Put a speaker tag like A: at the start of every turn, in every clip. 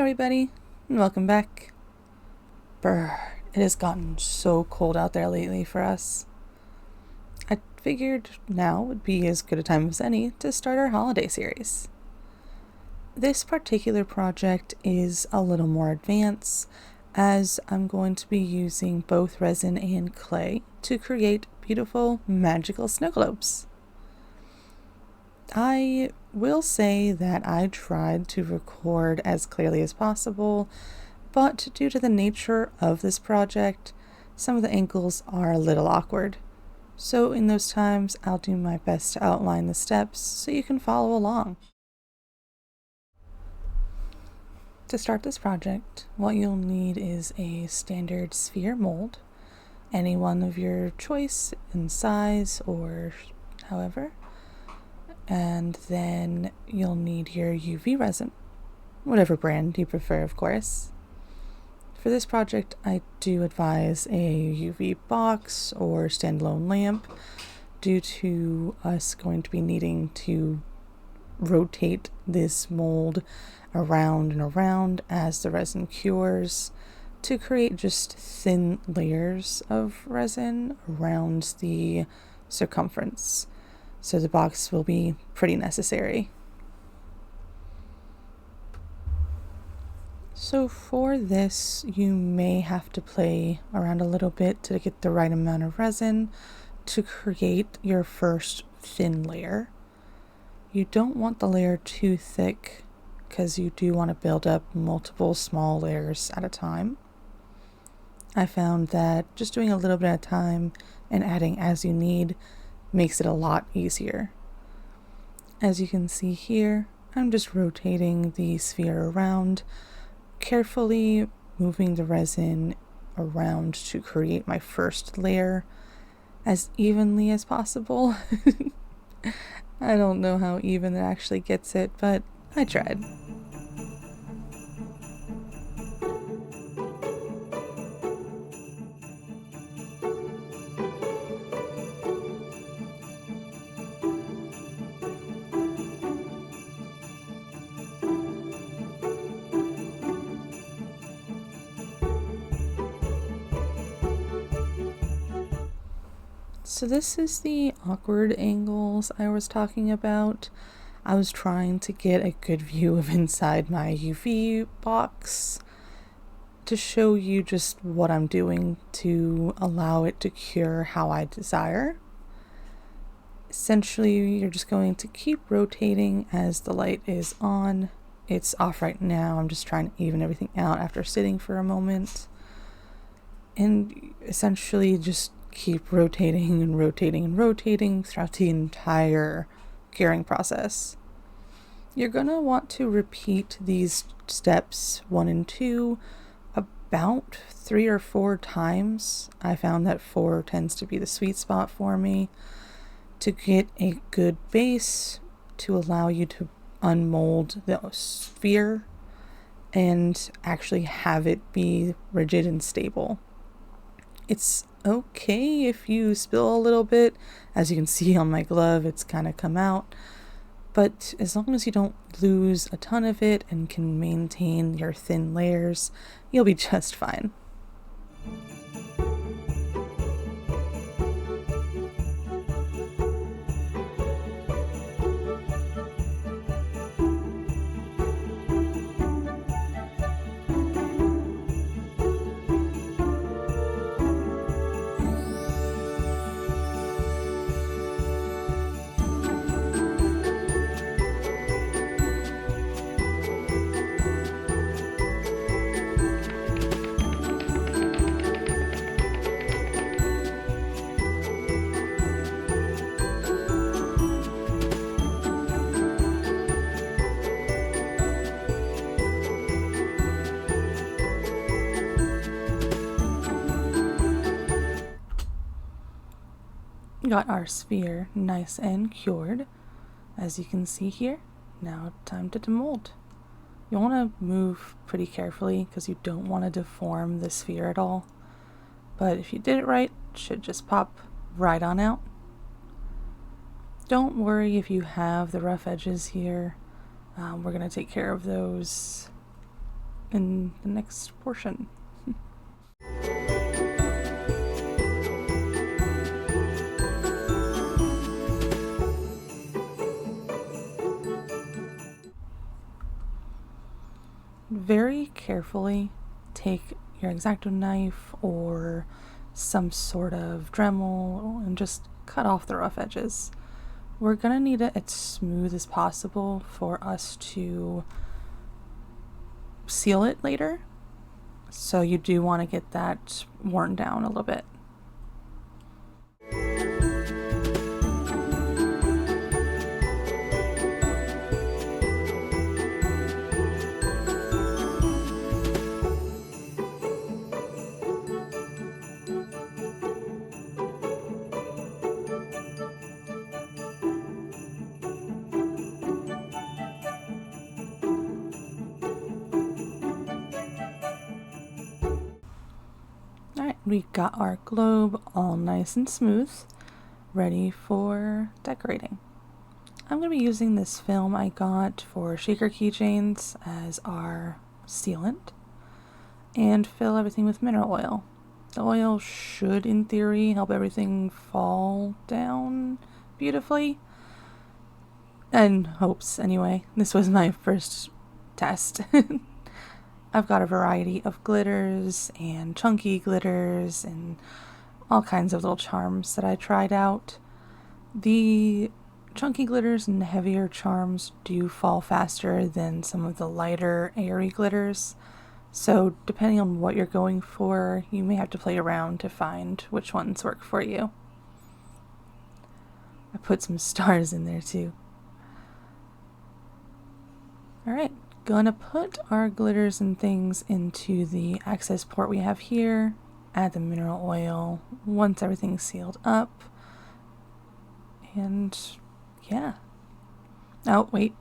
A: everybody, and welcome back. Brr, it has gotten so cold out there lately for us. I figured now would be as good a time as any to start our holiday series. This particular project is a little more advanced, as I'm going to be using both resin and clay to create beautiful magical snow globes. I will say that I tried to record as clearly as possible, but due to the nature of this project, some of the angles are a little awkward. So in those times, I'll do my best to outline the steps so you can follow along. To start this project, what you'll need is a standard sphere mold, any one of your choice in size or however. And then you'll need your UV resin, whatever brand you prefer, of course. For this project, I do advise a UV box or standalone lamp due to us going to be needing to rotate this mold around and around as the resin cures to create just thin layers of resin around the circumference. So the box will be pretty necessary. So for this, you may have to play around a little bit to get the right amount of resin to create your first thin layer. You don't want the layer too thick because you do want to build up multiple small layers at a time. I found that just doing a little bit at a time and adding as you need makes it a lot easier. As you can see here, I'm just rotating the sphere around, carefully moving the resin around to create my first layer as evenly as possible. I don't know how even it actually gets it, but I tried. So this is the awkward angles I was talking about. I was trying to get a good view of inside my UV box to show you just what I'm doing to allow it to cure how I desire. Essentially, you're just going to keep rotating as the light is on. It's off right now. I'm just trying to even everything out after sitting for a moment. And essentially just keep rotating and rotating and rotating throughout the entire curing process. You're going to want to repeat these steps 1 and 2 about 3 or 4 times. I found that 4 tends to be the sweet spot for me to get a good base to allow you to unmold the sphere and actually have it be rigid and stable. It's okay if you spill a little bit. As you can see on my glove, it's kind of come out. But as long as you don't lose a ton of it and can maintain your thin layers, you'll be just fine. Got our sphere nice and cured, as you can see here. Now time to demold. You want to move pretty carefully because you don't want to deform the sphere at all. But if you did it right, it should just pop right on out. Don't worry if you have the rough edges here. We're going to take care of those in the next portion. Very carefully take your X-Acto knife or some sort of Dremel and just cut off the rough edges. We're gonna need it as smooth as possible for us to seal it later. So you do want to get that worn down a little bit. Alright, we got our globe all nice and smooth, ready for decorating. I'm going to be using this film I got for shaker keychains as our sealant and fill everything with mineral oil. The oil should, in theory, help everything fall down beautifully. In hopes, anyway. This was my first test. I've got a variety of glitters and chunky glitters and all kinds of little charms that I tried out. The chunky glitters and heavier charms do fall faster than some of the lighter, airy glitters. So depending on what you're going for, you may have to play around to find which ones work for you. I put some stars in there too. Alright, gonna put our glitters and things into the access port we have here. Add the mineral oil once everything's sealed up. And yeah. Oh, wait.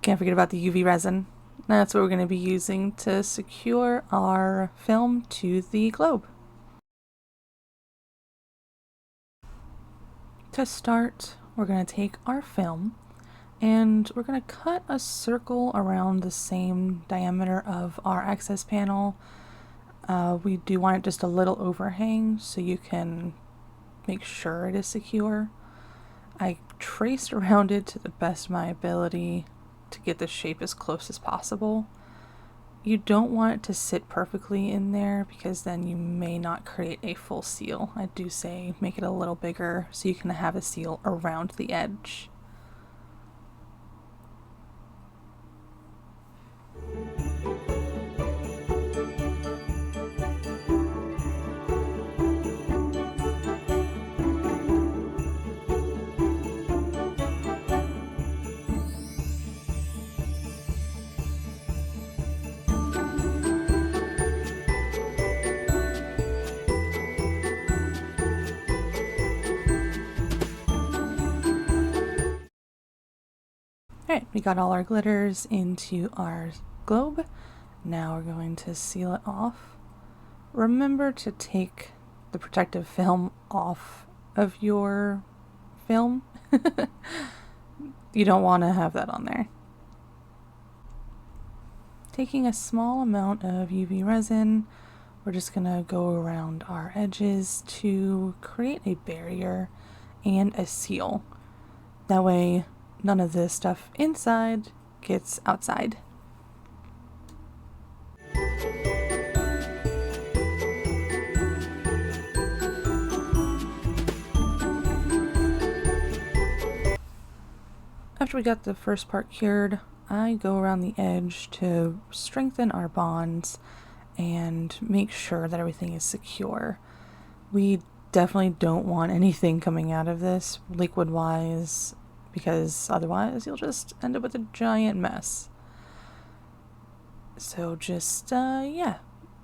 A: Can't forget about the UV resin. That's what we're going to be using to secure our film to the globe. To start, we're going to take our film and we're going to cut a circle around the same diameter of our access panel. We do want it just a little overhang so you can make sure it is secure. I traced around it to the best of my ability to get the shape as close as possible. You don't want it to sit perfectly in there because then you may not create a full seal. I do say make it a little bigger so you can have a seal around the edge. Alright, we got all our glitters into our globe. Now we're going to seal it off. Remember to take the protective film off of your film. You don't want to have that on there. Taking a small amount of UV resin, we're just going to go around our edges to create a barrier and a seal. That way, none of this stuff inside gets outside. After we got the first part cured, I go around the edge to strengthen our bonds and make sure that everything is secure. We definitely don't want anything coming out of this liquid-wise, because otherwise you'll just end up with a giant mess. So just, yeah,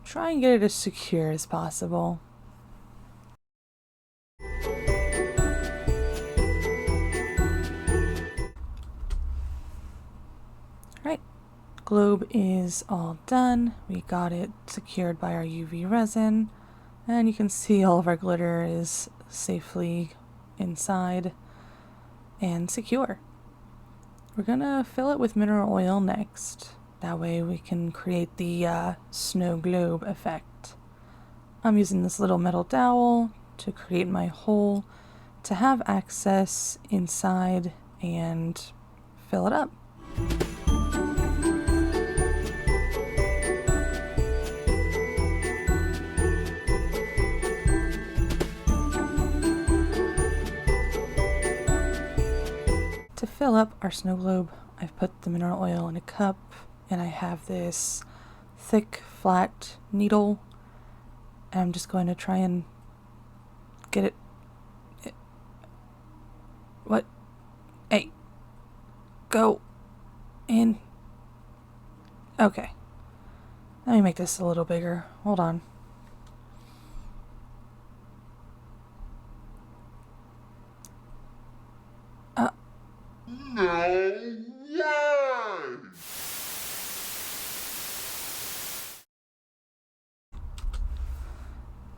A: try and get it as secure as possible. Alright, globe is all done. We got it secured by our UV resin, and you can see all of our glitter is safely inside and secure. We're gonna fill it with mineral oil next. That way we can create the snow globe effect. I'm using this little metal dowel to create my hole to have access inside and fill it up. To fill up our snow globe, I've put the mineral oil in a cup, and I have this thick, flat needle, and I'm just going to try and get it. What? Hey. Go. In. Okay. Let me make this a little bigger. Hold on.
B: No way!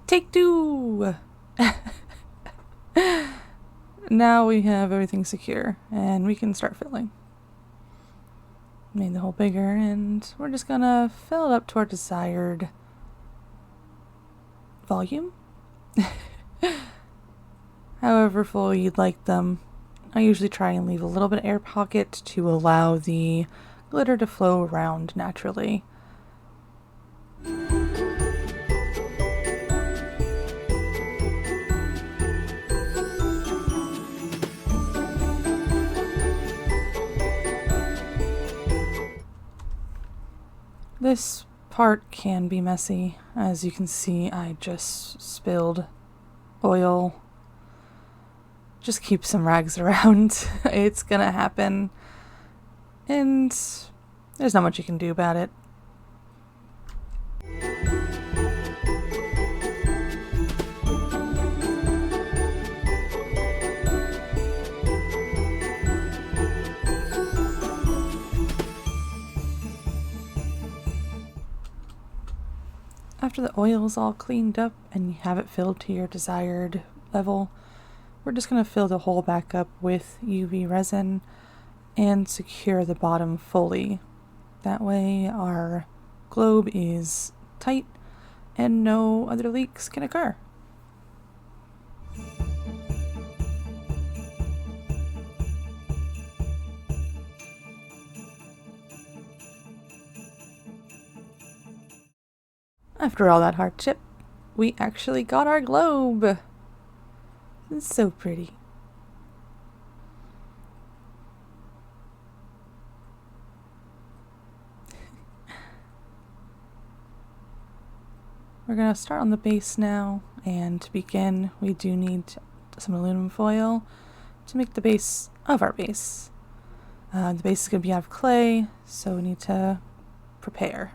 A: Take two! Now we have everything secure and we can start filling. Made the hole bigger and we're just gonna fill it up to our desired volume. However full you'd like them. I usually try and leave a little bit of air pocket to allow the glitter to flow around naturally. This part can be messy. As you can see, I just spilled oil. Just keep some rags around. It's gonna happen. And there's not much you can do about it. After the oil is all cleaned up and you have it filled to your desired level, we're just going to fill the hole back up with UV resin and secure the bottom fully. That way our globe is tight and no other leaks can occur. After all that hardship, we actually got our globe. It's so pretty. We're going to start on the base now, and to begin we do need some aluminum foil to make the base of our base. The base is going to be out of clay, so we need to prepare.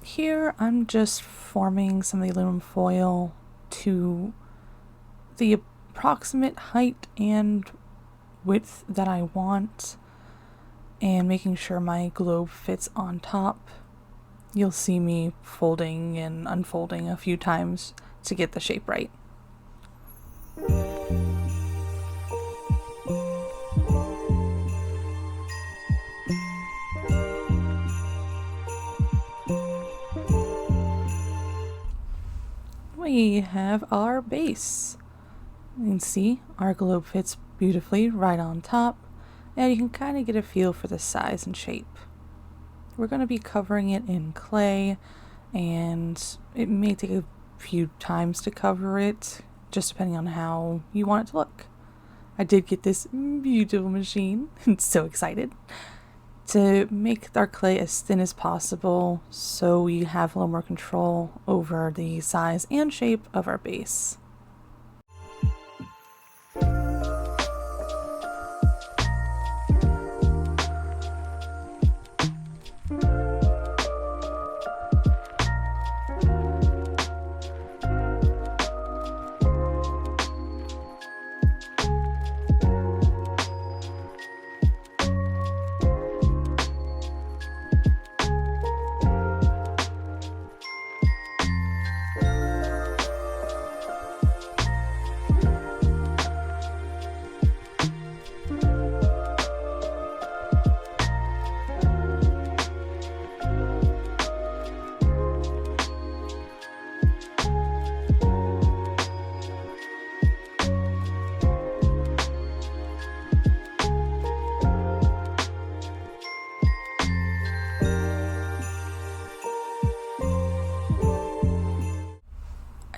A: Here I'm just forming some of the aluminum foil to the approximate height and width that I want and making sure my globe fits on top. You'll see me folding and unfolding a few times to get the shape right. We have our base. You can see our globe fits beautifully right on top, and you can kind of get a feel for the size and shape. We're going to be covering it in clay, and it may take a few times to cover it, just depending on how you want it to look. I did get this beautiful machine. I'm so excited to make our clay as thin as possible so we have a little more control over the size and shape of our base.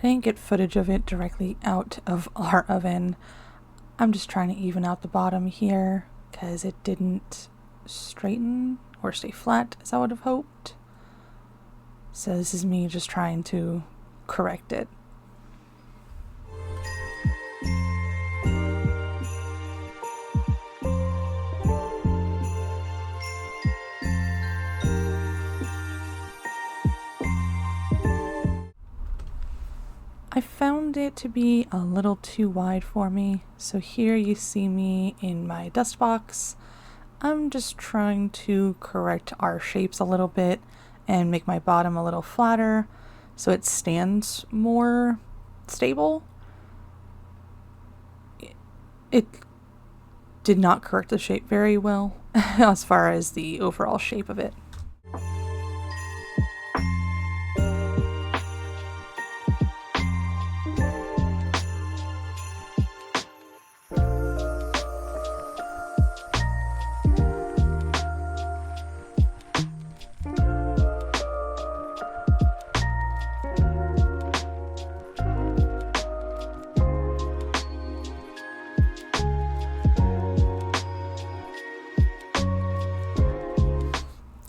A: didn't get footage of it directly out of our oven. I'm just trying to even out the bottom here because it didn't straighten or stay flat as I would have hoped. So this is me just trying to correct it. I found it to be a little too wide for me, so here you see me in my dust box. I'm just trying to correct our shapes a little bit and make my bottom a little flatter so it stands more stable. It did not correct the shape very well as far as the overall shape of it.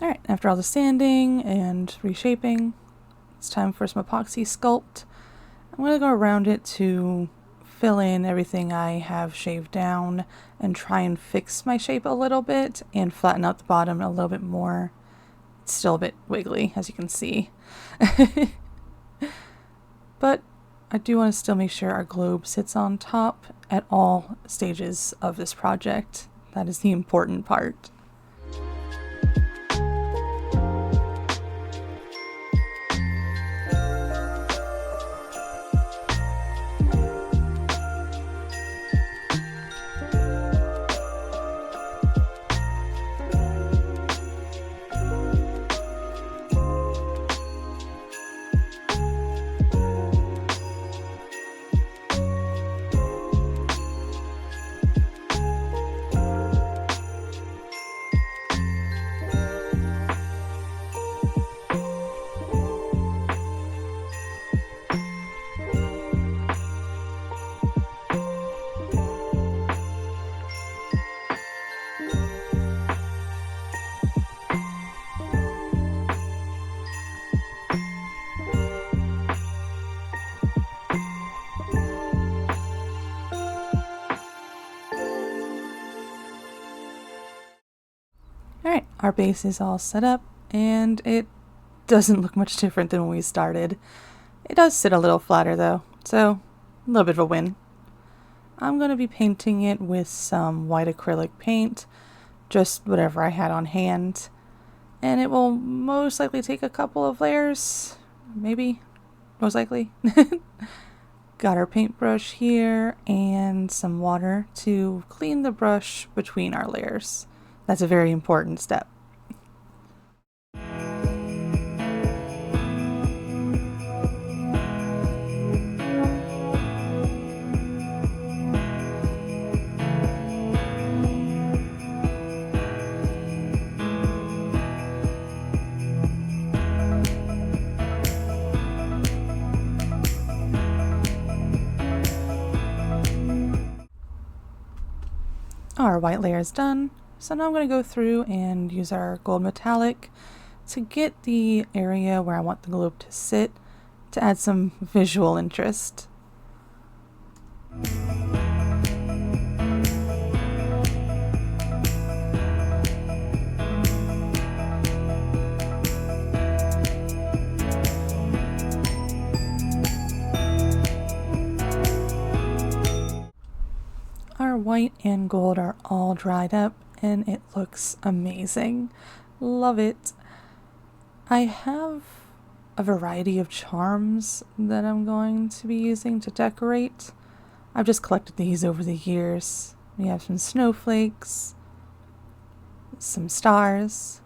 A: Alright, after all the sanding and reshaping, it's time for some epoxy sculpt. I'm going to go around it to fill in everything I have shaved down and try and fix my shape a little bit and flatten out the bottom a little bit more. It's still a bit wiggly, as you can see. But I do want to still make sure our globe sits on top at all stages of this project. That is the important part. Alright, our base is all set up, and it doesn't look much different than when we started. It does sit a little flatter though, so a little bit of a win. I'm going to be painting it with some white acrylic paint, just whatever I had on hand, and it will most likely take a couple of layers, maybe, most likely. Got our paintbrush here and some water to clean the brush between our layers. That's a very important step. Our white layer is done. So now I'm going to go through and use our gold metallic to get the area where I want the globe to sit to add some visual interest. Our white and gold are all dried up and it looks amazing. Love it. I have a variety of charms that I'm going to be using to decorate. I've just collected these over the years. We have some snowflakes, some stars,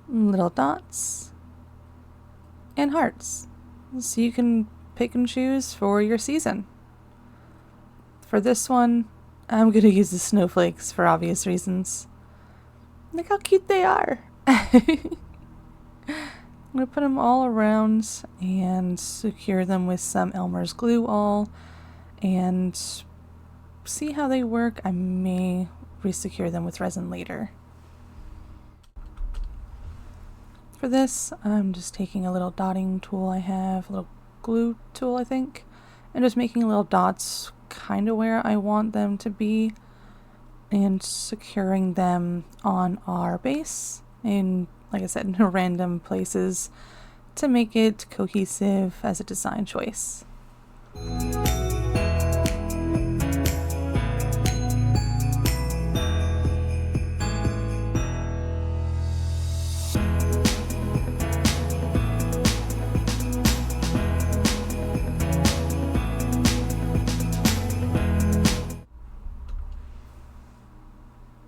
A: little dots, and hearts. So you can pick and choose for your season. For this one, I'm going to use the snowflakes for obvious reasons. Look how cute they are! I'm going to put them all around and secure them with some Elmer's glue all and see how they work. I may resecure them with resin later. For this, I'm just taking a little dotting tool I have, a little glue tool I think, and just making little dots kind of where I want them to be and securing them on our base in, like I said, in random places to make it cohesive as a design choice.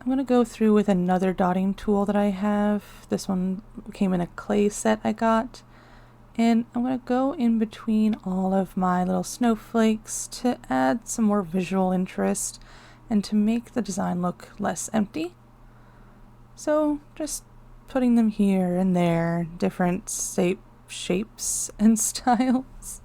A: I'm going to go through with another dotting tool that I have. This one came in a clay set I got. And I'm going to go in between all of my little snowflakes to add some more visual interest and to make the design look less empty. So just putting them here and there, different shapes and styles.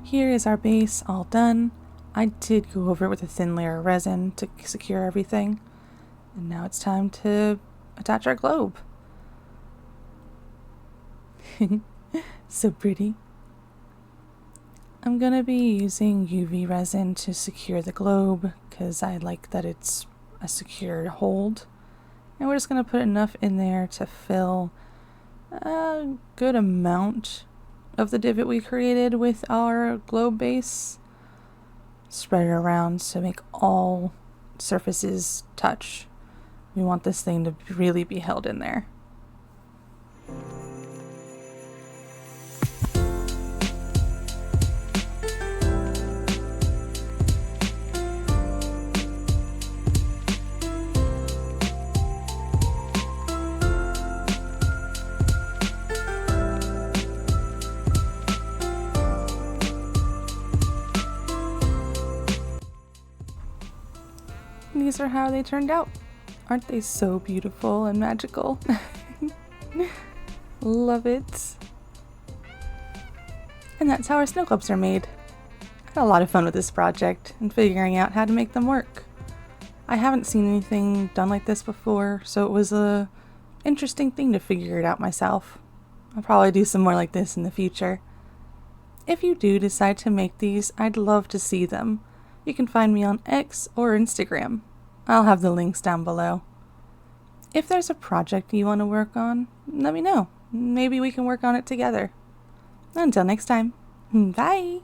A: Here is our base all done. I did go over it with a thin layer of resin to secure everything. And now it's time to attach our globe. So pretty. I'm going to be using UV resin to secure the globe because I like that it's a secure hold. And we're just going to put enough in there to fill a good amount of the divot we created with our globe base. Spread it around to make all surfaces touch. We want this thing to really be held in there. These are how they turned out. Aren't they so beautiful and magical? Love it. And that's how our snow globes are made. I had a lot of fun with this project and figuring out how to make them work. I haven't seen anything done like this before, so it was a interesting thing to figure it out myself. I'll probably do some more like this in the future. If you do decide to make these, I'd love to see them. You can find me on X or Instagram. I'll have the links down below. If there's a project you want to work on, let me know. Maybe we can work on it together. Until next time, bye!